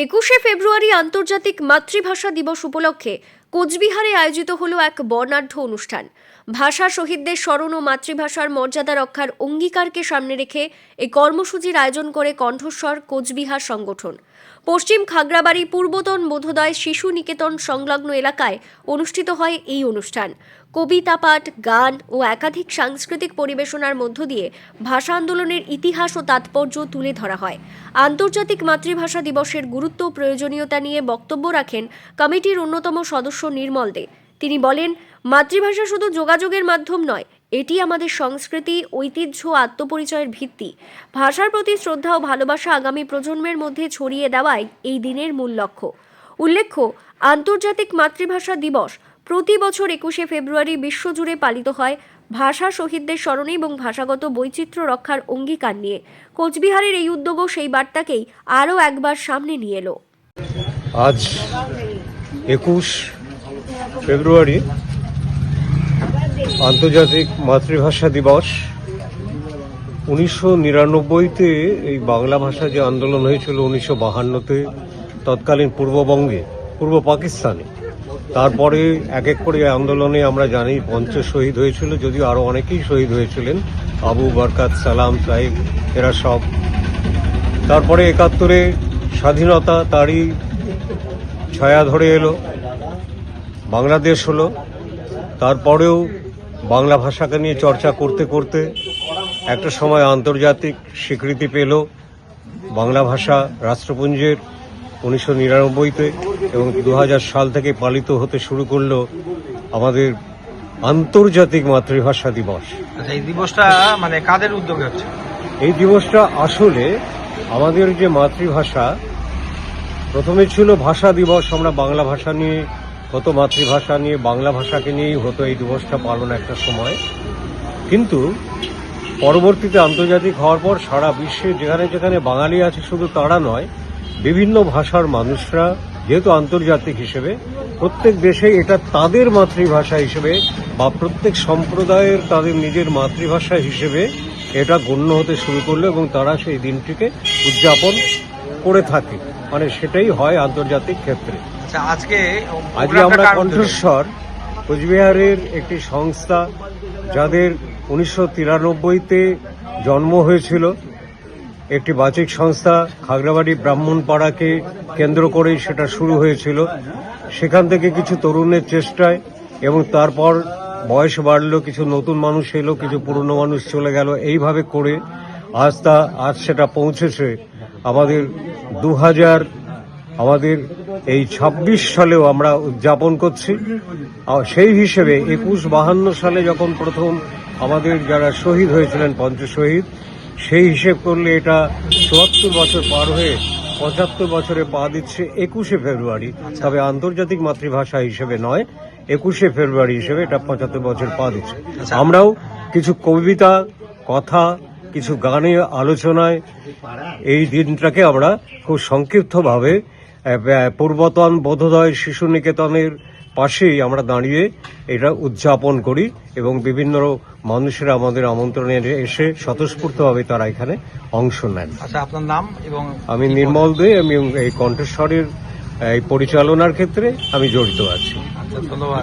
21শে ফেব্রুয়ারি আন্তর্জাতিক মাতৃভাষা দিবস উপলক্ষে কোচবিহারে আয়োজিত হলো এক বর্ণাঢ্য অনুষ্ঠান। ভাষা শহীদদের স্মরণ ও মাতৃভাষার মর্যাদা রক্ষার অঙ্গীকারকে সামনে রেখে এই কর্মসূচির আয়োজন করে কণ্ঠস্বর কোচবিহার সংগঠন। পশ্চিম খাগড়াবাড়ি পূর্বতন বোধোদয় শিশু নিকেতন সংলগ্ন এলাকায় অনুষ্ঠিত হয় এই অনুষ্ঠান। কবিতা পাঠ, গান ও একাধিক সাংস্কৃতিক পরিবেশনার মধ্য দিয়ে ভাষা আন্দোলনের ইতিহাস ও তাৎপর্য তুলে ধরা হয়। আন্তর্জাতিক মাতৃভাষা দিবসের গুরুত্ব ও প্রয়োজনীয়তা নিয়ে বক্তব্য রাখেন কমিটির অন্যতম সদস্য নির্মল দে। তিনি বলেন, মাতৃভাষা শুধু যোগাযোগের মাধ্যম নয়, এটি আমাদের সংস্কৃতি, ঐতিহ্য, আত্মপরিচয়ের ভিত্তি। ভাষার প্রতি শ্রদ্ধা ও ভালোবাসা আগামী প্রজন্মের মধ্যে ছড়িয়ে দেওয়াই এই দিনের মূল লক্ষ্য। উল্লেখ্য, আন্তর্জাতিক মাতৃভাষা দিবস প্রতি বছর 21শে ফেব্রুয়ারি বিশ্বজুড়ে পালিত হয় ভাষা শহীদদের স্মরণে এবং ভাষাগত বৈচিত্র্য রক্ষার অঙ্গীকার নিয়ে। কোচবিহারের এই উদ্যোগও সেই বার্তাকেই আরও একবার সামনে নিয়ে এলো। আজ 21 ফেব্রুয়ারি আন্তর্জাতিক মাতৃভাষা দিবস। 1999-তে এই বাংলা ভাষা যে আন্দোলন হয়েছিল, 1952-তে তৎকালীন পূর্ববঙ্গে, পূর্ব পাকিস্তানে, তারপরে এক এক করে আন্দোলনে আমরা জানি শহীদ হয়েছিল, যদিও আরও অনেকেই শহীদ হয়েছিলেন, আবু বরকাত, সালাম সাহেব, এরা সব। তারপরে 71-এ স্বাধীনতা, তারই ছায়া ধরে এলো, বাংলাদেশ হলো। তারপরেও বাংলা ভাষাকে নিয়ে চর্চা করতে করতে একটা সময় আন্তর্জাতিক স্বীকৃতি পেল বাংলা ভাষা রাষ্ট্রপুঞ্জের 1999-তে, এবং 2000 সাল থেকে পালিত হতে শুরু করলো আমাদের আন্তর্জাতিক মাতৃভাষা দিবস। এই দিবসটা মানে কাদের উদ্যোগে হচ্ছে? এই দিবসটা আসলে আমাদের যে মাতৃভাষা, প্রথমে ছিল ভাষা দিবস, আমরা বাংলা ভাষা নিয়ে হতো, মাতৃভাষা নিয়ে, বাংলা ভাষাকে নিয়েই হতো এই দিবসটা পালন একটা সময়। কিন্তু পরবর্তীতে আন্তর্জাতিক হওয়ার পর সারা বিশ্বে যেখানে যেখানে বাঙালি আছে, শুধু তারা নয়, বিভিন্ন ভাষার মানুষরা, যেহেতু আন্তর্জাতিক হিসেবে প্রত্যেক দেশে এটা তাদের মাতৃভাষা হিসেবে বা প্রত্যেক সম্প্রদায়ের তাদের নিজের মাতৃভাষা হিসেবে এটা গণ্য হতে শুরু করলো, এবং তারা সেই দিনটিকে উদযাপন করে থাকে। মানে সেটাই হয় আন্তর্জাতিক ক্ষেত্রে। আজকে আমরা কণ্ঠস্বর কোচবিহারের একটি সংস্থা, যাদের 1993-তে জন্ম হয়েছিল, একটি বাচিক সংস্থা, খাগড়াবাড়ি ব্রাহ্মণপাড়াকে কেন্দ্র করেই সেটা শুরু হয়েছিল। সেখান থেকে কিছু তরুণের চেষ্টায়, এবং তারপর বয়স বাড়লো, কিছু নতুন মানুষ এলো, কিছু পুরনো মানুষ চলে গেল, এইভাবে করে আজ সেটা পৌঁছেছে আমাদের 2000, আমাদের এই 26 সালেও আমরা উদযাপন করছি। সেই হিসেবে 2152 সালে যখন প্রথম আমাদের যারা শহীদ হয়েছিলেন, শহীদ, সেই হিসেব করলে এটা 74 বছর পার হয়ে 75 বছরে পা দিচ্ছে 21শে ফেব্রুয়ারি। তবে আন্তর্জাতিক মাতৃভাষা হিসেবে নয়, 21শে ফেব্রুয়ারি হিসেবে এটা 75 বছর পা দিচ্ছে। আমরাও কিছু কবিতা, কথা, কিছু গানে, আলোচনায় এই দিনটাকে আমরা খুব সংক্ষিপ্তভাবে পূর্বতন বোধোদয় শিশু নিকেতনের পাশেই আমরা দাঁড়িয়ে এটা উদযাপন করি, এবং বিভিন্ন মানুষেরা আমাদের আমন্ত্রণে এসে স্বতঃস্ফূর্তভাবে তারা এখানে অংশ নেন। আচ্ছা, আপনার নাম? এবং আমি নির্মল দে, আমি এই কণ্ঠস্বরের এই পরিচালনার ক্ষেত্রে আমি জড়িত আছি। ধন্যবাদ।